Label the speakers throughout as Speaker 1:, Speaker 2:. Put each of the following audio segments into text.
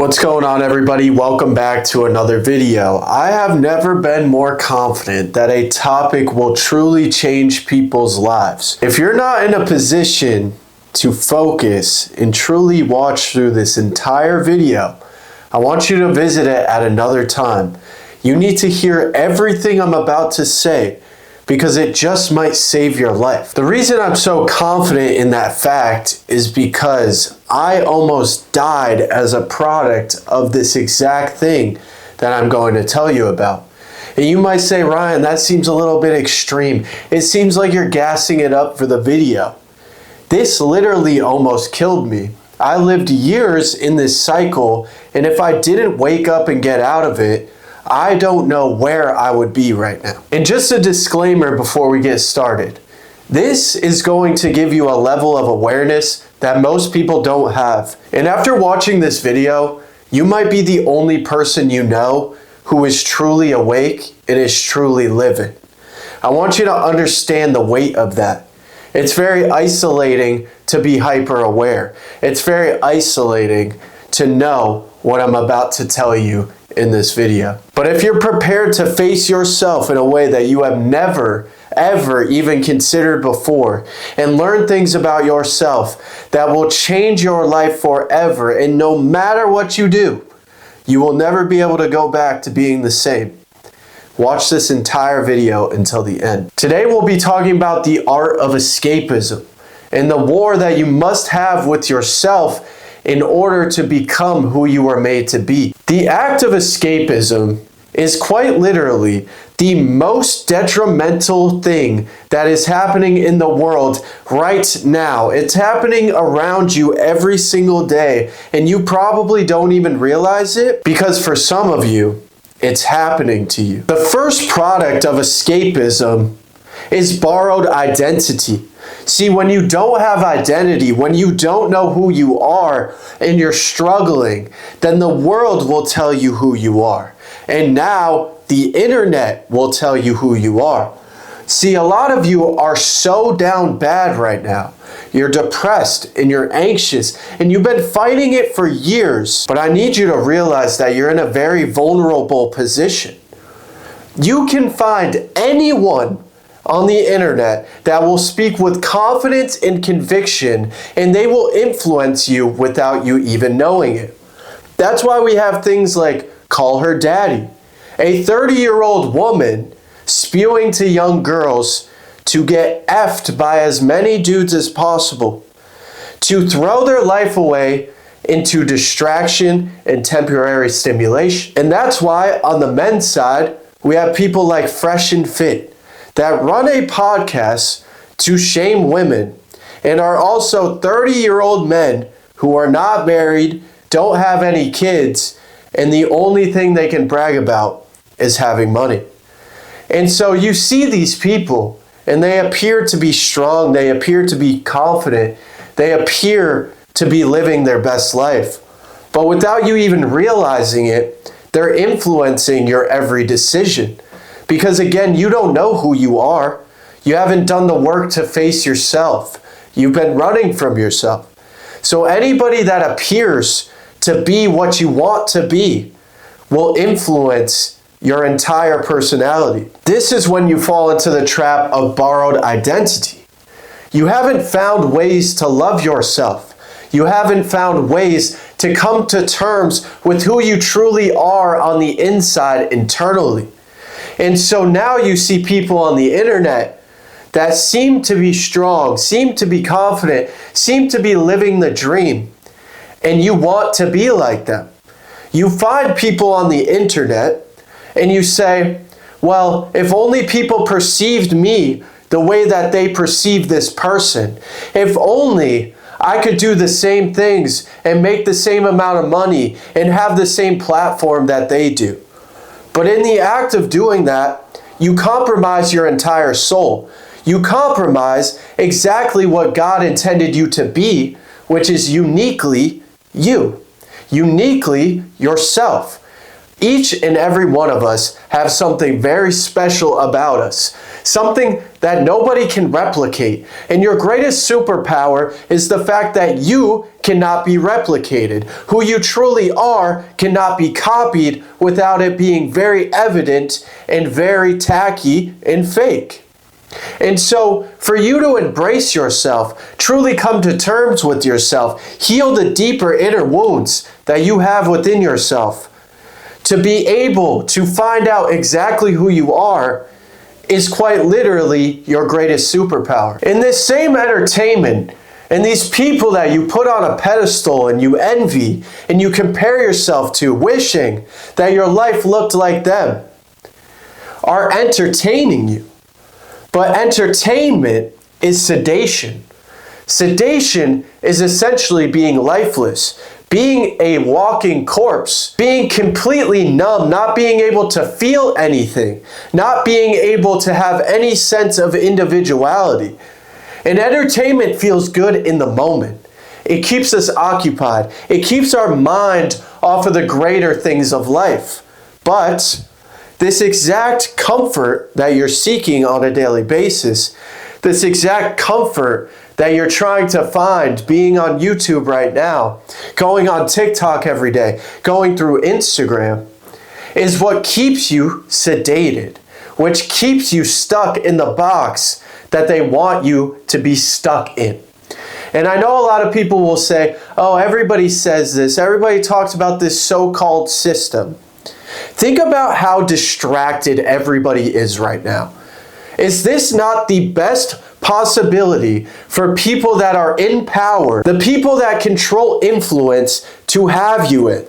Speaker 1: What's going on, everybody? Welcome back to another video. I have never been more confident that a topic will truly change people's lives. If you're not in a position to focus and truly watch through this entire video, I want you to visit it at another time. You need to hear everything I'm about to say because it just might save your life. The reason I'm so confident in that fact is because I almost died as a product of this exact thing that I'm going to tell you about. And you might say, Ryan, that seems a little bit extreme. It seems like you're gassing it up for the video. This literally almost killed me. I lived years in this cycle, and if I didn't wake up and get out of it, I don't know where I would be right now. And just a disclaimer before we get started. This is going to give you a level of awareness that most people don't have. And after watching this video, you might be the only person you know who is truly awake and is truly living. I want you to understand the weight of that. It's very isolating to be hyper aware. It's very isolating to know what I'm about to tell you in this video. But if you're prepared to face yourself in a way that you have never, ever even considered before and learn things about yourself that will change your life forever, and no matter what you do, you will never be able to go back to being the same. Watch this entire video until the end. Today we'll be talking about the art of escapism and the war that you must have with yourself in order to become who you were made to be. The act of escapism is quite literally the most detrimental thing that is happening in the world right now. It's happening around you every single day, and you probably don't even realize it because for some of you, it's happening to you. The first product of escapism is borrowed identity. See, when you don't have identity, when you don't know who you are and you're struggling, then the world will tell you who you are. And now the internet will tell you who you are. See, a lot of you are so down bad right now. You're depressed and you're anxious and you've been fighting it for years. But I need you to realize that you're in a very vulnerable position. You can find anyone on the internet that will speak with confidence and conviction, and they will influence you without you even knowing it. That's why we have things like Call Her Daddy, a 30-year-old woman spewing to young girls to get effed by as many dudes as possible, to throw their life away into distraction and temporary stimulation. And that's why on the men's side, we have people like Fresh and Fit that run a podcast to shame women and are also 30-year-old men who are not married, don't have any kids, and the only thing they can brag about is having money. And so you see these people and they appear to be strong, they appear to be confident, they appear to be living their best life. But without you even realizing it, they're influencing your every decision. Because again, you don't know who you are. You haven't done the work to face yourself. You've been running from yourself. So anybody that appears to be what you want to be will influence your entire personality. This is when you fall into the trap of borrowed identity. You haven't found ways to love yourself. You haven't found ways to come to terms with who you truly are on the inside internally. And so now you see people on the internet that seem to be strong, seem to be confident, seem to be living the dream, and you want to be like them. You find people on the internet and you say, well, if only people perceived me the way that they perceive this person, if only I could do the same things and make the same amount of money and have the same platform that they do. But in the act of doing that, you compromise your entire soul. You compromise exactly what God intended you to be, which is uniquely you, uniquely yourself. Each and every one of us have something very special about us, something that nobody can replicate. And your greatest superpower is the fact that you can cannot be replicated. Who you truly are cannot be copied without it being very evident and very tacky and fake. And so, for you to embrace yourself, truly come to terms with yourself, heal the deeper inner wounds that you have within yourself, to be able to find out exactly who you are is quite literally your greatest superpower. In this same entertainment, and these people that you put on a pedestal and you envy and you compare yourself to, wishing that your life looked like them, are entertaining you. But entertainment is sedation. Sedation is essentially being lifeless, being a walking corpse, being completely numb, not being able to feel anything, not being able to have any sense of individuality. And entertainment feels good in the moment. It keeps us occupied. It keeps our mind off of the greater things of life. But this exact comfort that you're seeking on a daily basis, this exact comfort that you're trying to find being on YouTube right now, going on TikTok every day, going through Instagram, is what keeps you sedated, which keeps you stuck in the box that they want you to be stuck in. And I know a lot of people will say, oh, everybody says this, everybody talks about this so-called system. Think about how distracted everybody is right now. Is this not the best possibility for people that are in power, the people that control influence, to have you in?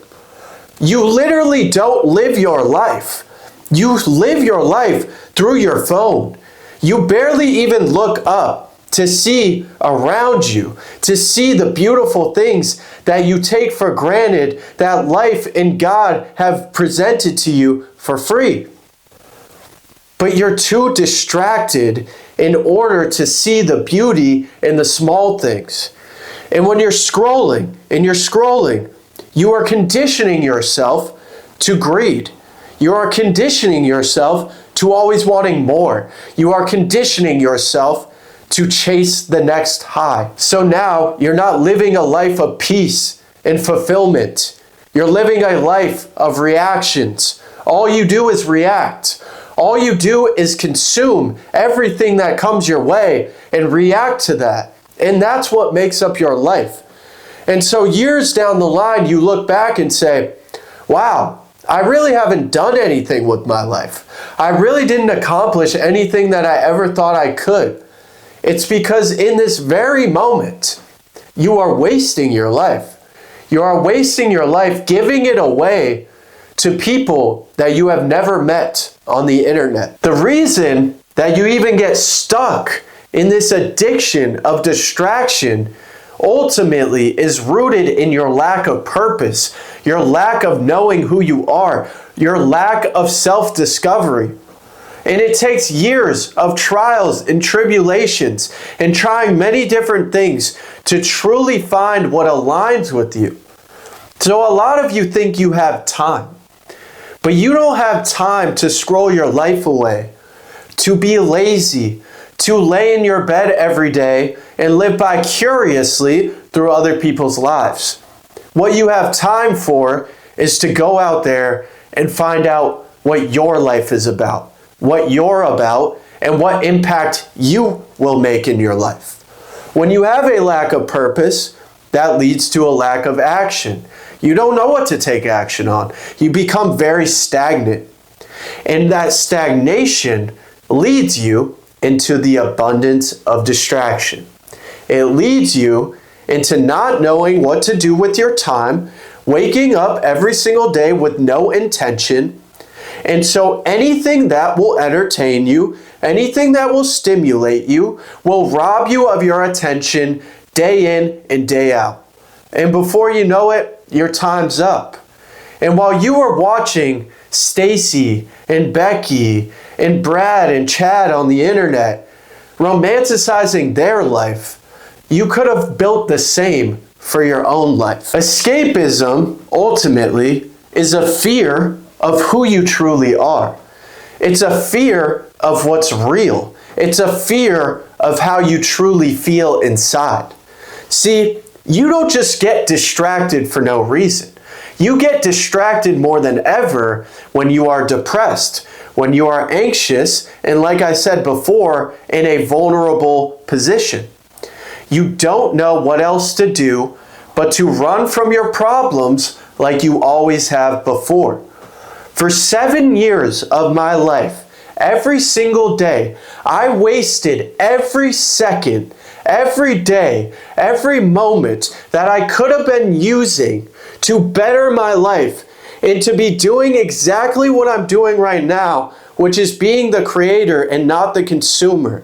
Speaker 1: You literally don't live your life. You live your life through your phone. You barely even look up to see around you, to see the beautiful things that you take for granted that life and God have presented to you for free. But you're too distracted in order to see the beauty in the small things. And when you're scrolling, you are conditioning yourself to greed. You are conditioning yourself to always wanting more. You are conditioning yourself to chase the next high. So now you're not living a life of peace and fulfillment. You're living a life of reactions. All you do is react. All you do is consume everything that comes your way and react to that. And that's what makes up your life. And so years down the line, you look back and say, wow, I really haven't done anything with my life. I really didn't accomplish anything that I ever thought I could. It's because in this very moment, you are wasting your life. You are wasting your life giving it away to people that you have never met on the internet. The reason that you even get stuck in this addiction of distraction ultimately is rooted in your lack of purpose, your lack of knowing who you are, your lack of self-discovery. And it takes years of trials and tribulations and trying many different things to truly find what aligns with you. So a lot of you think you have time, but you don't have time to scroll your life away, to be lazy, to lay in your bed every day and live vicariously through other people's lives. What you have time for is to go out there and find out what your life is about, what you're about, and what impact you will make in your life. When you have a lack of purpose, that leads to a lack of action. You don't know what to take action on. You become very stagnant. And that stagnation leads you into the abundance of distraction. It leads you into not knowing what to do with your time, waking up every single day with no intention. And so anything that will entertain you, anything that will stimulate you, will rob you of your attention day in and day out. And before you know it, your time's up. And while you were watching Stacy and Becky and Brad and Chad on the internet, romanticizing their life, you could have built the same for your own life. Escapism, ultimately, is a fear of who you truly are. It's a fear of what's real. It's a fear of how you truly feel inside. See, You don't just get distracted for no reason. You get distracted more than ever when you are depressed, when you are anxious, and like I said before, in a vulnerable position. You don't know what else to do but to run from your problems like you always have before. For 7 years of my life, every single day, I wasted every second, every day, every moment that I could have been using to better my life and to be doing exactly what I'm doing right now, which is being the creator and not the consumer.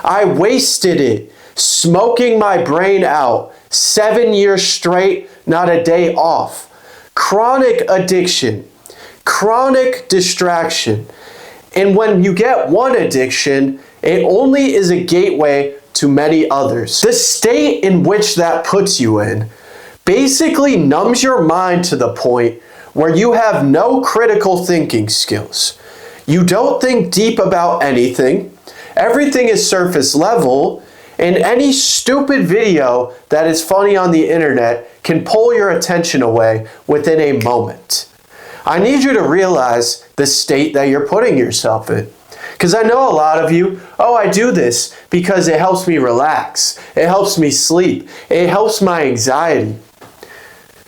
Speaker 1: I wasted it smoking my brain out 7 years straight, not a day off. Chronic addiction, chronic distraction. And when you get one addiction, it only is a gateway to many others. The state in which that puts you in basically numbs your mind to the point where you have no critical thinking skills. You don't think deep about anything. Everything is surface level, and any stupid video that is funny on the internet can pull your attention away within a moment. I need you to realize the state that you're putting yourself in. Because I know a lot of you, oh, I do this because it helps me relax. It helps me sleep. It helps my anxiety.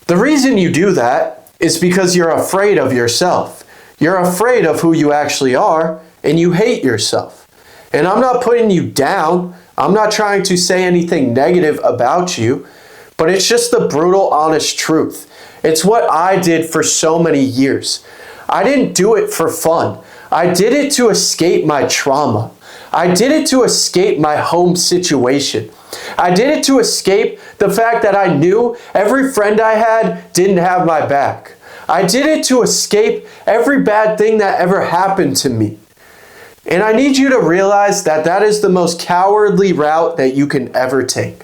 Speaker 1: The reason you do that is because you're afraid of yourself. You're afraid of who you actually are, and you hate yourself. And I'm not putting you down. I'm not trying to say anything negative about you, but it's just the brutal, honest truth. It's what I did for so many years. I didn't do it for fun. I did it to escape my trauma. I did it to escape my home situation. I did it to escape the fact that I knew every friend I had didn't have my back. I did it to escape every bad thing that ever happened to me. And I need you to realize that that is the most cowardly route that you can ever take.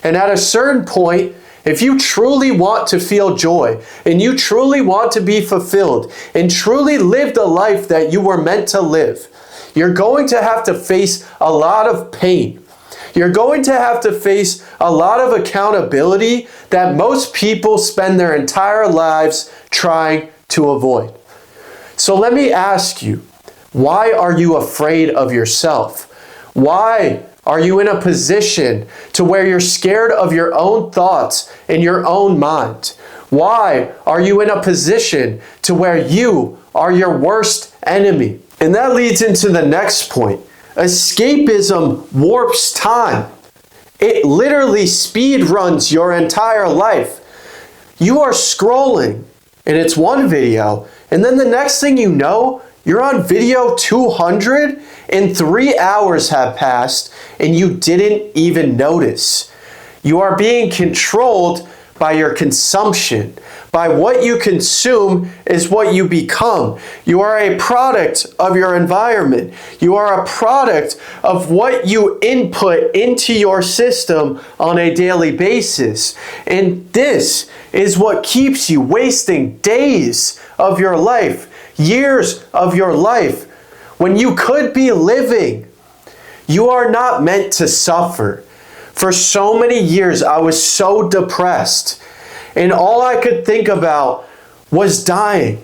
Speaker 1: And at a certain point, if you truly want to feel joy, and you truly want to be fulfilled, and truly live the life that you were meant to live, you're going to have to face a lot of pain. You're going to have to face a lot of accountability that most people spend their entire lives trying to avoid. So let me ask you, why are you afraid of yourself? Why are you in a position to where you're scared of your own thoughts in your own mind? Why are you in a position to where you are your worst enemy? And that leads into the next point. Escapism warps time. It literally speed runs your entire life. You are scrolling and it's one video, and then the next thing you know, you're on video 200 and 3 hours have passed and you didn't even notice. You are being controlled by your consumption. By what you consume is what you become. You are a product of your environment. You are a product of what you input into your system on a daily basis. And this is what keeps you wasting days of your life, years of your life, when you could be living. You are not meant to suffer. For so many years, I was so depressed, and all I could think about was dying.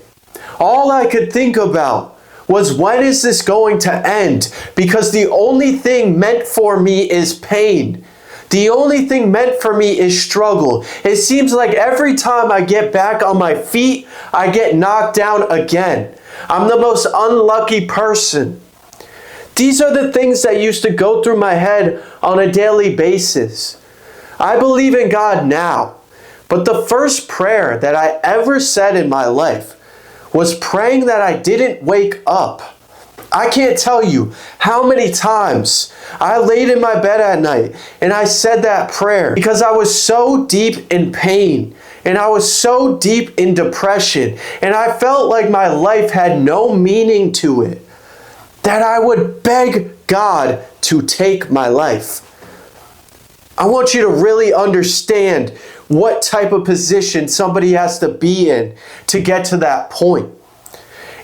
Speaker 1: All I could think about was, when is this going to end? Because the only thing meant for me is pain. The only thing meant for me is struggle. It seems like every time I get back on my feet, I get knocked down again. I'm the most unlucky person. These are the things that used to go through my head on a daily basis. I believe in God now, but the first prayer that I ever said in my life was praying that I didn't wake up. I can't tell you how many times I laid in my bed at night and I said that prayer because I was so deep in pain and I was so deep in depression and I felt like my life had no meaning to it, that I would beg God to take my life. I want you to really understand what type of position somebody has to be in to get to that point.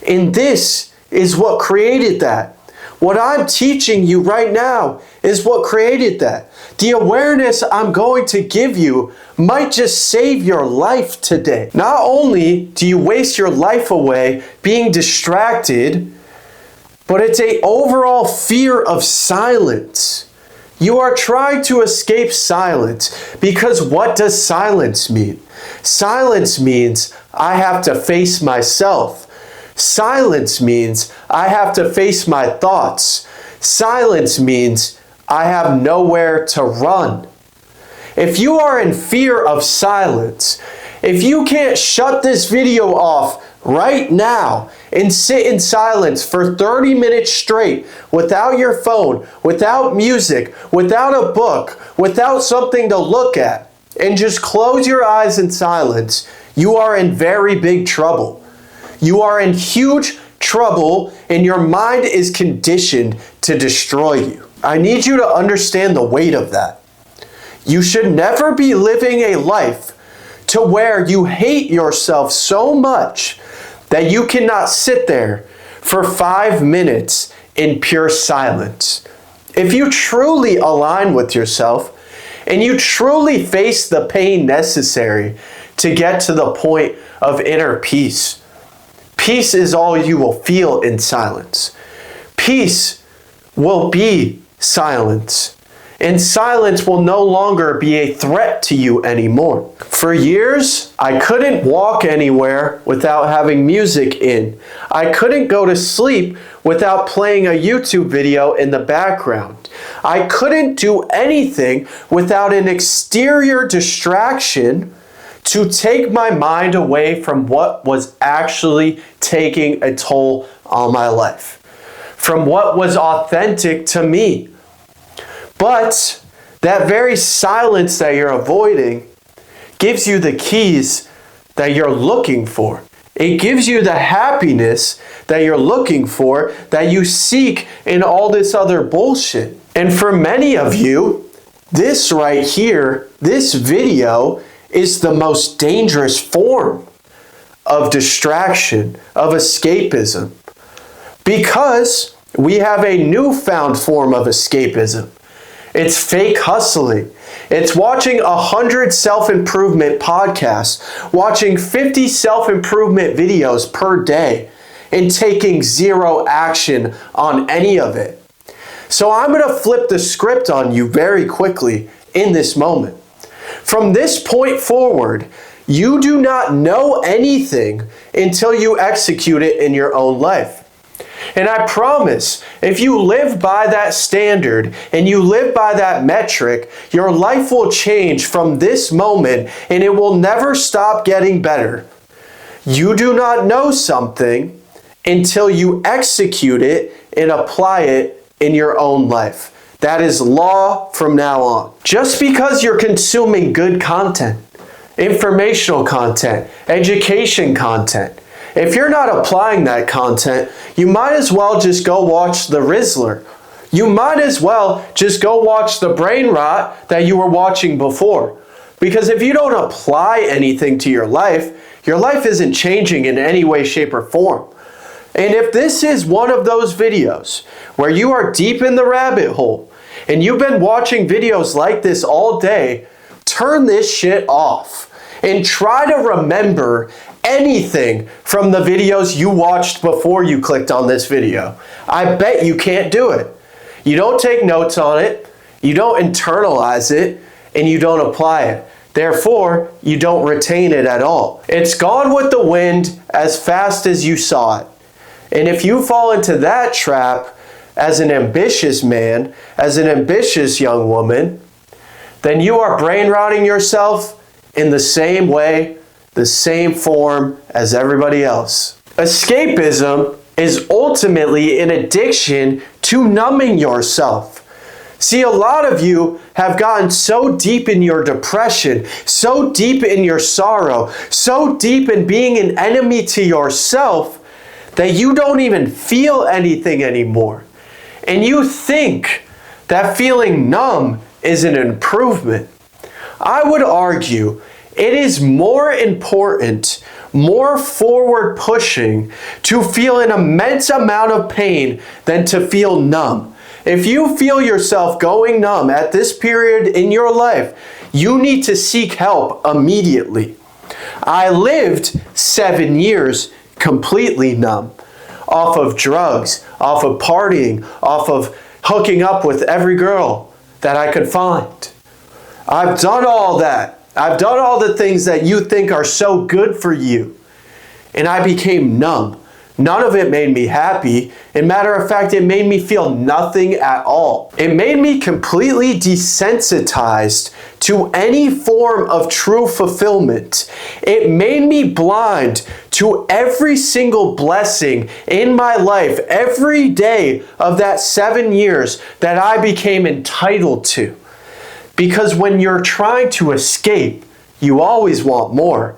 Speaker 1: And this is what created that. What I'm teaching you right now is what created that. The awareness I'm going to give you might just save your life today. Not only do you waste your life away being distracted, but it's an overall fear of silence. You are trying to escape silence because what does silence mean? Silence means I have to face myself. Silence means I have to face my thoughts. Silence means I have nowhere to run. If you are in fear of silence, if you can't shut this video off right now and sit in silence for 30 minutes straight without your phone, without music, without a book, without something to look at, and just close your eyes in silence, you are in very big trouble. You are in huge trouble and your mind is conditioned to destroy you. I need you to understand the weight of that. You should never be living a life to where you hate yourself so much that you cannot sit there for 5 minutes in pure silence. If you truly align with yourself and you truly face the pain necessary to get to the point of inner peace, peace is all you will feel in silence. Peace will be silence. And silence will no longer be a threat to you anymore. For years, I couldn't walk anywhere without having music in. I couldn't go to sleep without playing a YouTube video in the background. I couldn't do anything without an exterior distraction to take my mind away from what was actually taking a toll on my life, from what was authentic to me. But that very silence that you're avoiding gives you the keys that you're looking for. It gives you the happiness that you're looking for, that you seek in all this other bullshit. And for many of you, this right here, this video is the most dangerous form of distraction, of escapism. Because we have a newfound form of escapism. It's fake hustling. It's watching 100 self-improvement podcasts, watching 50 self-improvement videos per day, and taking zero action on any of it. So I'm going to flip the script on you very quickly in this moment. From this point forward, you do not know anything until you execute it in your own life. And I promise, if you live by that standard and you live by that metric, your life will change from this moment and it will never stop getting better. You do not know something until you execute it and apply it in your own life. That is law from now on. Just because you're consuming good content, informational content, education content, if you're not applying that content, you might as well just go watch The Rizzler. You might as well just go watch the brain rot that you were watching before. Because if you don't apply anything to your life isn't changing in any way, shape, or form. And if this is one of those videos where you are deep in the rabbit hole and you've been watching videos like this all day, turn this shit off and try to remember anything from the videos you watched before you clicked on this video. I bet you can't do it. You don't take notes on it, you don't internalize it, and you don't apply it. Therefore, you don't retain it at all. It's gone with the wind as fast as you saw it. And if you fall into that trap as an ambitious man, as an ambitious young woman, then you are brain rotting yourself in the same way, the same form as everybody else. Escapism is ultimately an addiction to numbing yourself. See, a lot of you have gotten so deep in your depression, so deep in your sorrow, so deep in being an enemy to yourself that you don't even feel anything anymore. And you think that feeling numb is an improvement. I would argue it is more important, more forward pushing to feel an immense amount of pain than to feel numb. If you feel yourself going numb at this period in your life, you need to seek help immediately. I lived 7 years completely numb, off of drugs, off of partying, off of hooking up with every girl that I could find. I've done all that. I've done all the things that you think are so good for you. And I became numb. None of it made me happy. As a matter of fact, it made me feel nothing at all. It made me completely desensitized to any form of true fulfillment. It made me blind to every single blessing in my life, every day of that 7 years that I became entitled to. Because when you're trying to escape, you always want more.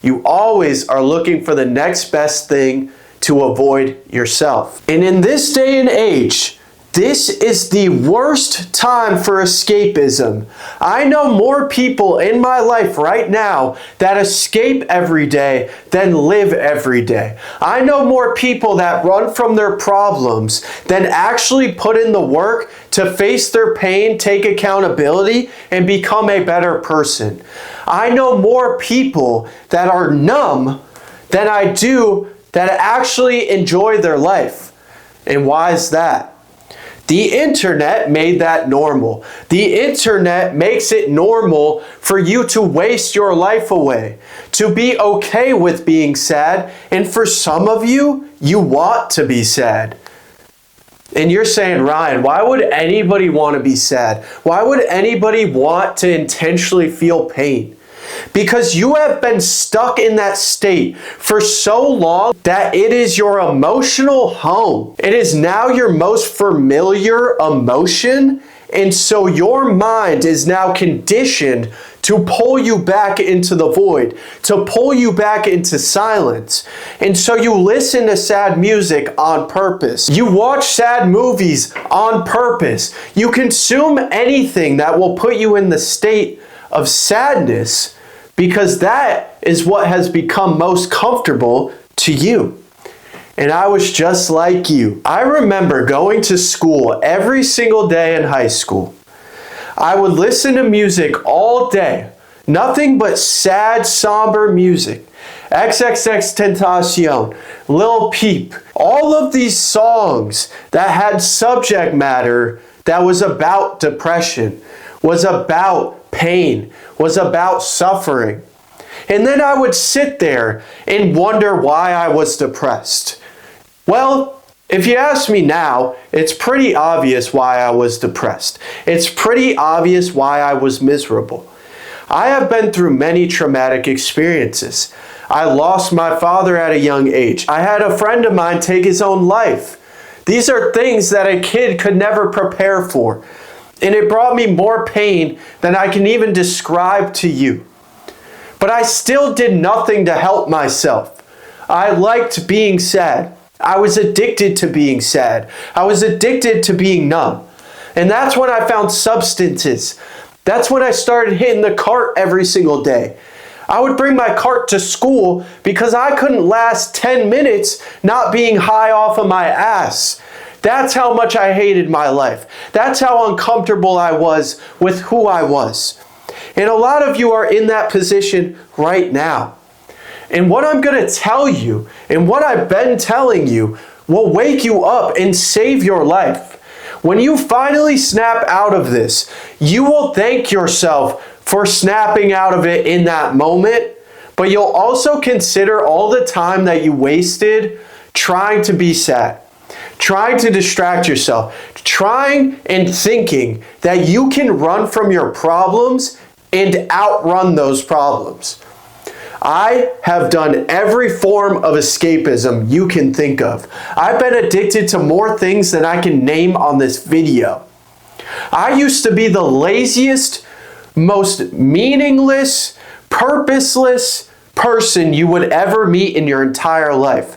Speaker 1: You always are looking for the next best thing to avoid yourself. And in this day and age, this is the worst time for escapism. I know more people in my life right now that escape every day than live every day. I know more people that run from their problems than actually put in the work to face their pain, take accountability, and become a better person. I know more people that are numb than I do that actually enjoy their life. And why is that? The internet made that normal. The internet makes it normal for you to waste your life away, to be okay with being sad, and for some of you, you want to be sad. And you're saying, Ryan, why would anybody want to be sad? Why would anybody want to intentionally feel pain? Because you have been stuck in that state for so long that it is your emotional home. It is now your most familiar emotion, and so your mind is now conditioned to pull you back into the void, to pull you back into silence. And so you listen to sad music on purpose. You watch sad movies on purpose. You consume anything that will put you in the state of sadness because that is what has become most comfortable to you. And I was just like you. I remember going to school every single day in high school. I would listen to music all day. Nothing but sad, somber music. XXXTentacion, Lil Peep. All of these songs that had subject matter that was about depression, was about pain, was about suffering. And then I would sit there and wonder why I was depressed. Well, if you ask me now, it's pretty obvious why I was depressed. It's pretty obvious why I was miserable. I have been through many traumatic experiences. I lost my father at a young age. I had a friend of mine take his own life. These are things that a kid could never prepare for. And it brought me more pain than I can even describe to you. But I still did nothing to help myself. I liked being sad. I was addicted to being sad. I was addicted to being numb. And that's when I found substances. That's when I started hitting the cart every single day. I would bring my cart to school because I couldn't last 10 minutes not being high off of my ass. That's how much I hated my life. That's how uncomfortable I was with who I was. And a lot of you are in that position right now. And what I'm going to tell you, and what I've been telling you, will wake you up and save your life. When you finally snap out of this, you will thank yourself for snapping out of it in that moment, but you'll also consider all the time that you wasted trying to be sad, trying to distract yourself, trying and thinking that you can run from your problems and outrun those problems. I have done every form of escapism you can think of. I've been addicted to more things than I can name on this video. I used to be the laziest, most meaningless, purposeless person you would ever meet in your entire life.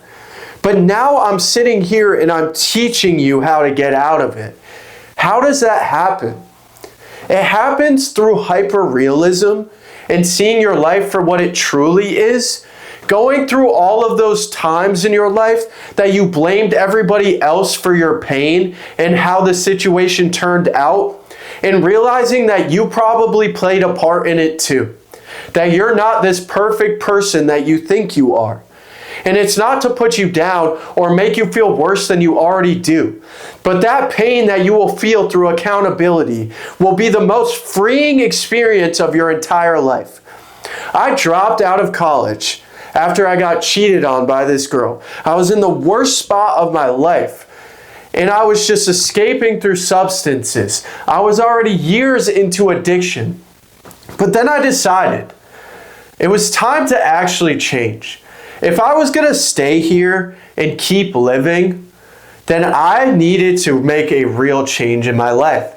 Speaker 1: But now I'm sitting here and I'm teaching you how to get out of it. How does that happen? It happens through hyperrealism and seeing your life for what it truly is, Going through all of those times in your life that you blamed everybody else for your pain and how the situation turned out, and realizing that you probably played a part in it too. That you're not this perfect person that you think you are. And it's not to put you down or make you feel worse than you already do. But that pain that you will feel through accountability will be the most freeing experience of your entire life. I dropped out of college after I got cheated on by this girl. I was in the worst spot of my life. And I was just escaping through substances. I was already years into addiction. But then I decided it was time to actually change. If I was going to stay here and keep living, then I needed to make a real change in my life.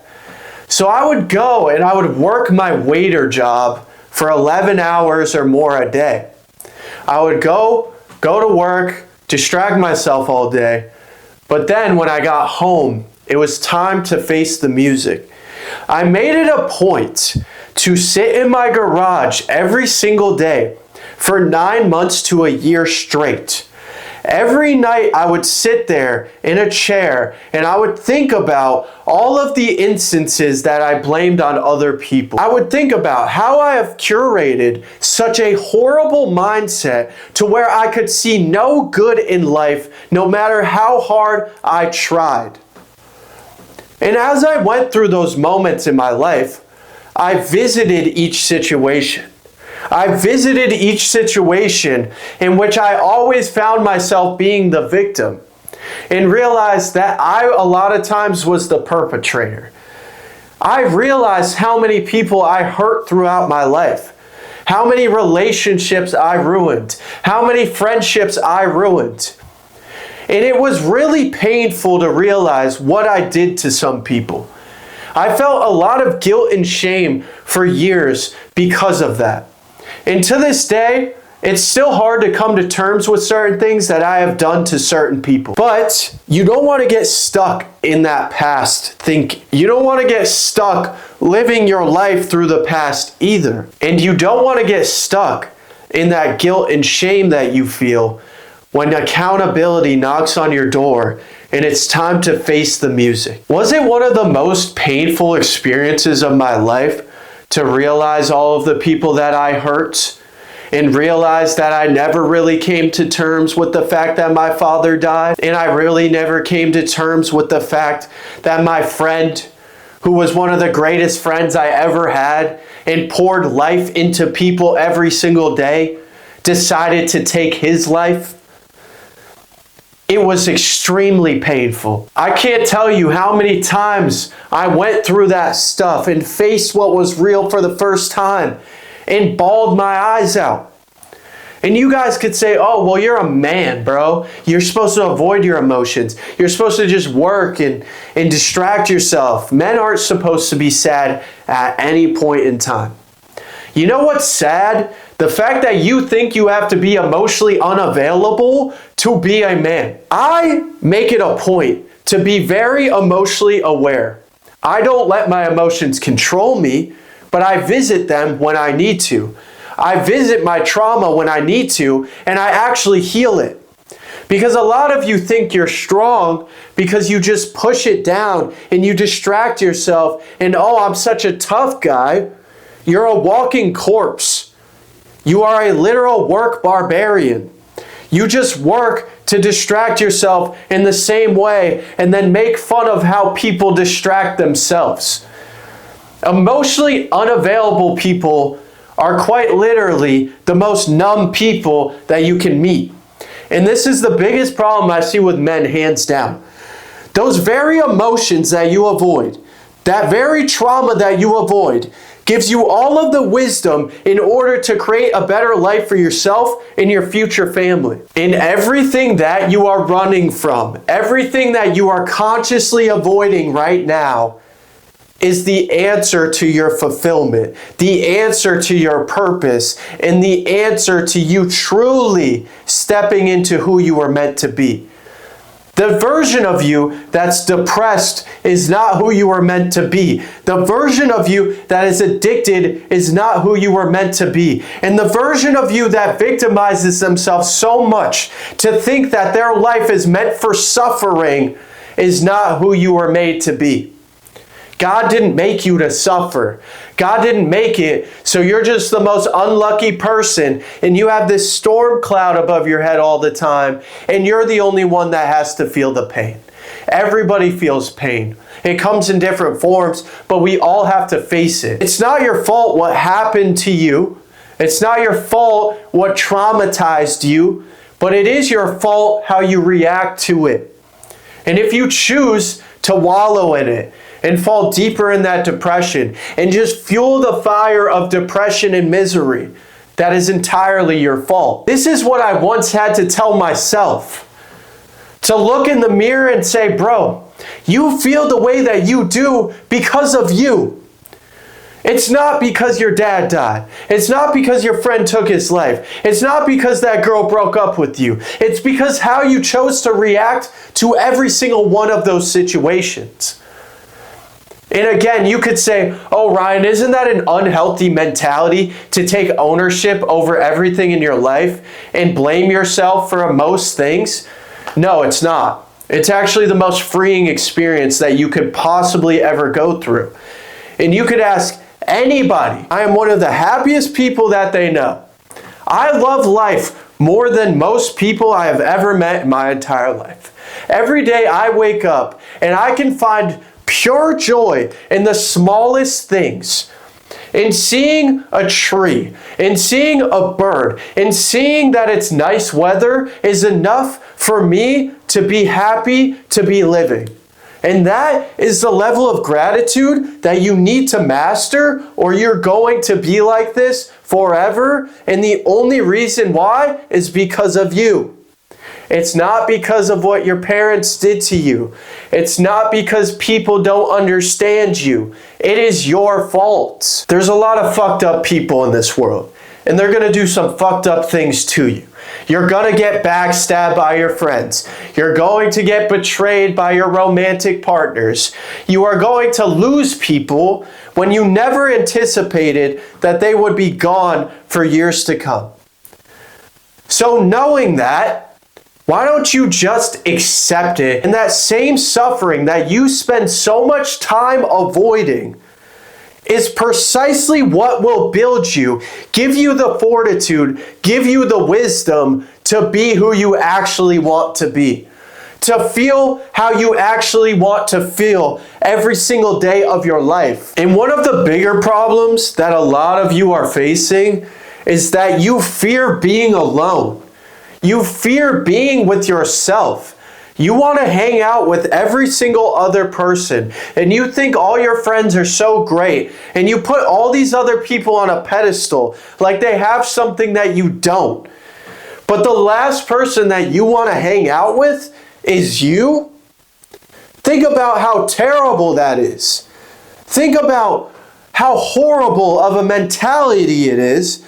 Speaker 1: So I would go and I would work my waiter job for 11 hours or more a day. I would go to work, distract myself all day. But then when I got home, it was time to face the music. I made it a point to sit in my garage every single day for 9 months to a year straight. Every night I would sit there in a chair and I would think about all of the instances that I blamed on other people. I would think about how I have curated such a horrible mindset to where I could see no good in life no matter how hard I tried. And as I went through those moments in my life, I visited each situation. I visited each situation in which I always found myself being the victim and realized that I, a lot of times, was the perpetrator. I realized how many people I hurt throughout my life, how many relationships I ruined, how many friendships I ruined. And it was really painful to realize what I did to some people. I felt a lot of guilt and shame for years because of that. And to this day, it's still hard to come to terms with certain things that I have done to certain people. But you don't want to get stuck in that past thinking. You don't want to get stuck living your life through the past either. And you don't want to get stuck in that guilt and shame that you feel when accountability knocks on your door and it's time to face the music. Was it one of the most painful experiences of my life to realize all of the people that I hurt and realize that I never really came to terms with the fact that my father died, and I really never came to terms with the fact that my friend, who was one of the greatest friends I ever had and poured life into people every single day, decided to take his life? It was extremely painful. I can't tell you how many times I went through that stuff and faced what was real for the first time and bawled my eyes out. And you guys could say, oh, well, you're a man, bro. You're supposed to avoid your emotions. You're supposed to just work and distract yourself. Men aren't supposed to be sad at any point in time. You know what's sad? The fact that you think you have to be emotionally unavailable to be a man. I make it a point to be very emotionally aware. I don't let my emotions control me, but I visit them when I need to. I visit my trauma when I need to, and I actually heal it. Because a lot of you think you're strong because you just push it down and you distract yourself and, oh, I'm such a tough guy. You're a walking corpse. You are a literal work barbarian. You just work to distract yourself in the same way and then make fun of how people distract themselves. Emotionally unavailable people are quite literally the most numb people that you can meet. And this is the biggest problem I see with men, hands down. Those very emotions that you avoid, that very trauma that you avoid, gives you all of the wisdom in order to create a better life for yourself and your future family. And everything that you are running from, everything that you are consciously avoiding right now, is the answer to your fulfillment, the answer to your purpose, and the answer to you truly stepping into who you are meant to be. The version of you that's depressed is not who you were meant to be. The version of you that is addicted is not who you were meant to be. And the version of you that victimizes themselves so much to think that their life is meant for suffering is not who you were made to be. God didn't make you to suffer. God didn't make it so you're just the most unlucky person and you have this storm cloud above your head all the time and you're the only one that has to feel the pain. Everybody feels pain. It comes in different forms, but we all have to face it. It's not your fault what happened to you. It's not your fault what traumatized you, but it is your fault how you react to it. And if you choose to wallow in it, and fall deeper in that depression and just fuel the fire of depression and misery, that is entirely your fault. This is what I once had to tell myself. To look in the mirror and say, bro, you feel the way that you do because of you. It's not because your dad died. It's not because your friend took his life. It's not because that girl broke up with you. It's because how you chose to react to every single one of those situations. And again, you could say, oh, Ryan, isn't that an unhealthy mentality to take ownership over everything in your life and blame yourself for most things? No, it's not. It's actually the most freeing experience that you could possibly ever go through. And you could ask anybody. I am one of the happiest people that they know. I love life more than most people I have ever met in my entire life. Every day I wake up and I can find pure joy in the smallest things. In seeing a tree, in seeing a bird, in seeing that it's nice weather is enough for me to be happy to be living. And that is the level of gratitude that you need to master, or you're going to be like this forever. And the only reason why is because of you. It's not because of what your parents did to you. It's not because people don't understand you. It is your fault. There's a lot of fucked up people in this world, and they're going to do some fucked up things to you. You're going to get backstabbed by your friends. You're going to get betrayed by your romantic partners. You are going to lose people when you never anticipated that they would be gone for years to come. So knowing that, why don't you just accept it? And that same suffering that you spend so much time avoiding is precisely what will build you, give you the fortitude, give you the wisdom to be who you actually want to be. To feel how you actually want to feel every single day of your life. And one of the bigger problems that a lot of you are facing is that you fear being alone. You fear being with yourself. You want to hang out with every single other person, and you think all your friends are so great, and you put all these other people on a pedestal like they have something that you don't. But the last person that you want to hang out with is you? Think about how terrible that is. Think about how horrible of a mentality it is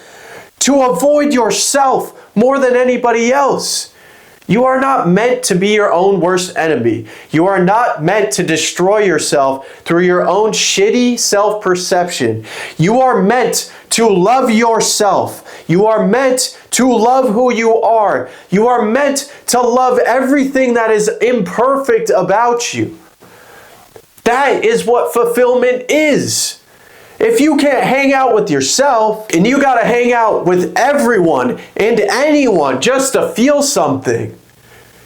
Speaker 1: to avoid yourself more than anybody else. You are not meant to be your own worst enemy. You are not meant to destroy yourself through your own shitty self-perception. You are meant to love yourself. You are meant to love who you are. You are meant to love everything that is imperfect about you. That is what fulfillment is. If you can't hang out with yourself and you gotta hang out with everyone and anyone just to feel something,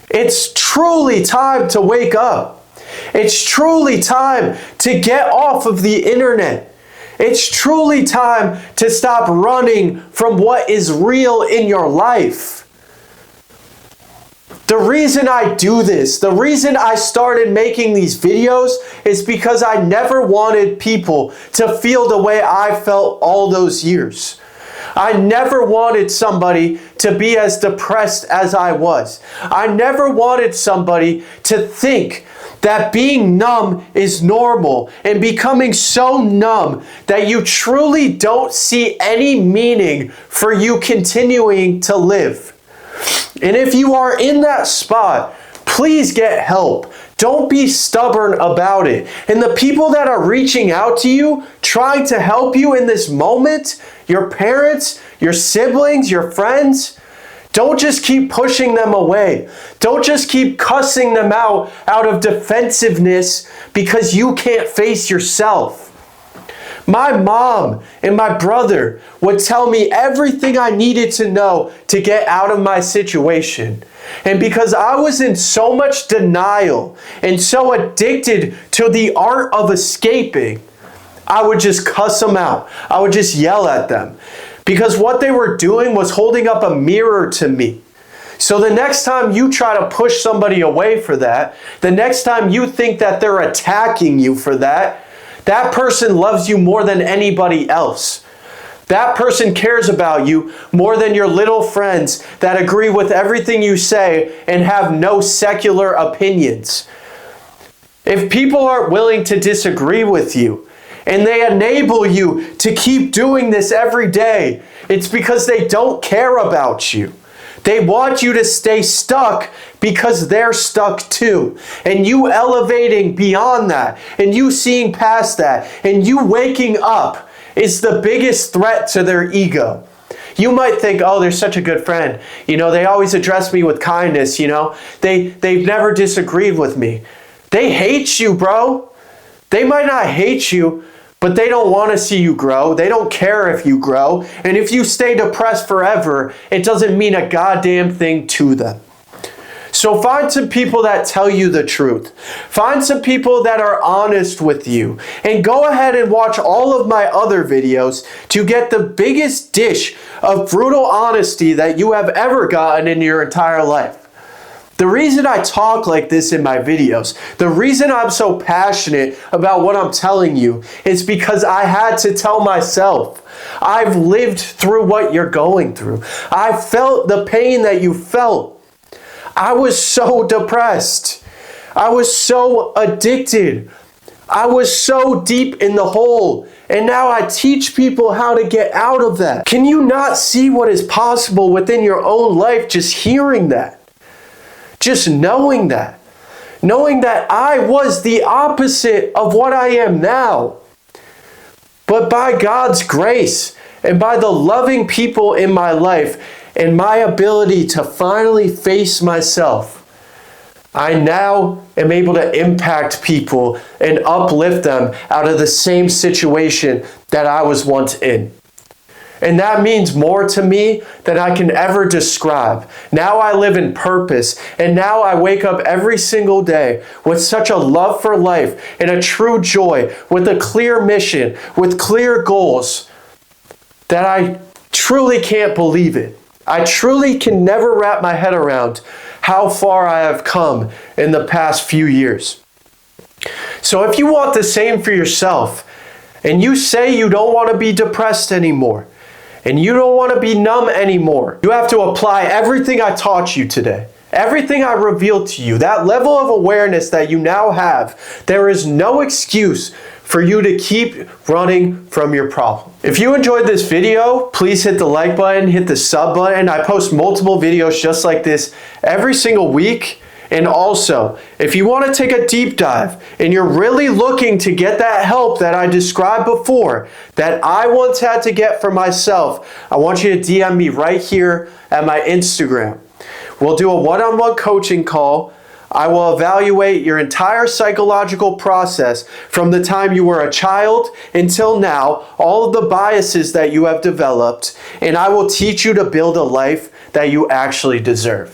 Speaker 1: it's truly time to wake up. It's truly time to get off of the internet. It's truly time to stop running from what is real in your life. The reason I do this, the reason I started making these videos is because I never wanted people to feel the way I felt all those years. I never wanted somebody to be as depressed as I was. I never wanted somebody to think that being numb is normal and becoming so numb that you truly don't see any meaning for you continuing to live. And if you are in that spot, please get help. Don't be stubborn about it. And the people that are reaching out to you, trying to help you in this moment, your parents, your siblings, your friends, don't just keep pushing them away. Don't just keep cussing them out of defensiveness because you can't face yourself. My mom and my brother would tell me everything I needed to know to get out of my situation. And because I was in so much denial and so addicted to the art of escaping, I would just cuss them out. I would just yell at them. Because what they were doing was holding up a mirror to me. So the next time you try to push somebody away for that, the next time you think that they're attacking you for that, that person loves you more than anybody else. That person cares about you more than your little friends that agree with everything you say and have no secular opinions. If people aren't willing to disagree with you and they enable you to keep doing this every day, it's because they don't care about you. They want you to stay stuck because they're stuck too. And you elevating beyond that, and you seeing past that, and you waking up is the biggest threat to their ego. You might think, oh, they're such a good friend. You know, they always address me with kindness, you know. They've never disagreed with me. They hate you, bro. They might not hate you, but they don't want to see you grow. They don't care if you grow. And if you stay depressed forever, it doesn't mean a goddamn thing to them. So find some people that tell you the truth. Find some people that are honest with you. And go ahead and watch all of my other videos to get the biggest dish of brutal honesty that you have ever gotten in your entire life. The reason I talk like this in my videos, the reason I'm so passionate about what I'm telling you is because I had to tell myself. I've lived through what you're going through. I felt the pain that you felt. I was so depressed. I was so addicted. I was so deep in the hole. And now I teach people how to get out of that. Can you not see what is possible within your own life just hearing that? Just knowing that I was the opposite of what I am now. But by God's grace and by the loving people in my life and my ability to finally face myself, I now am able to impact people and uplift them out of the same situation that I was once in. And that means more to me than I can ever describe. Now I live in purpose, and now I wake up every single day with such a love for life and a true joy, with a clear mission, with clear goals, that I truly can't believe it. I truly can never wrap my head around how far I have come in the past few years. So if you want the same for yourself, and you say you don't want to be depressed anymore, and you don't want to be numb anymore, you have to apply everything I taught you today. Everything I revealed to you, that level of awareness that you now have. There is no excuse for you to keep running from your problem. If you enjoyed this video, please hit the like button, hit the sub button. I post multiple videos just like this every single week. And also, if you want to take a deep dive and you're really looking to get that help that I described before, that I once had to get for myself, I want you to DM me right here at my Instagram. We'll do a one-on-one coaching call. I will evaluate your entire psychological process from the time you were a child until now, all of the biases that you have developed, and I will teach you to build a life that you actually deserve.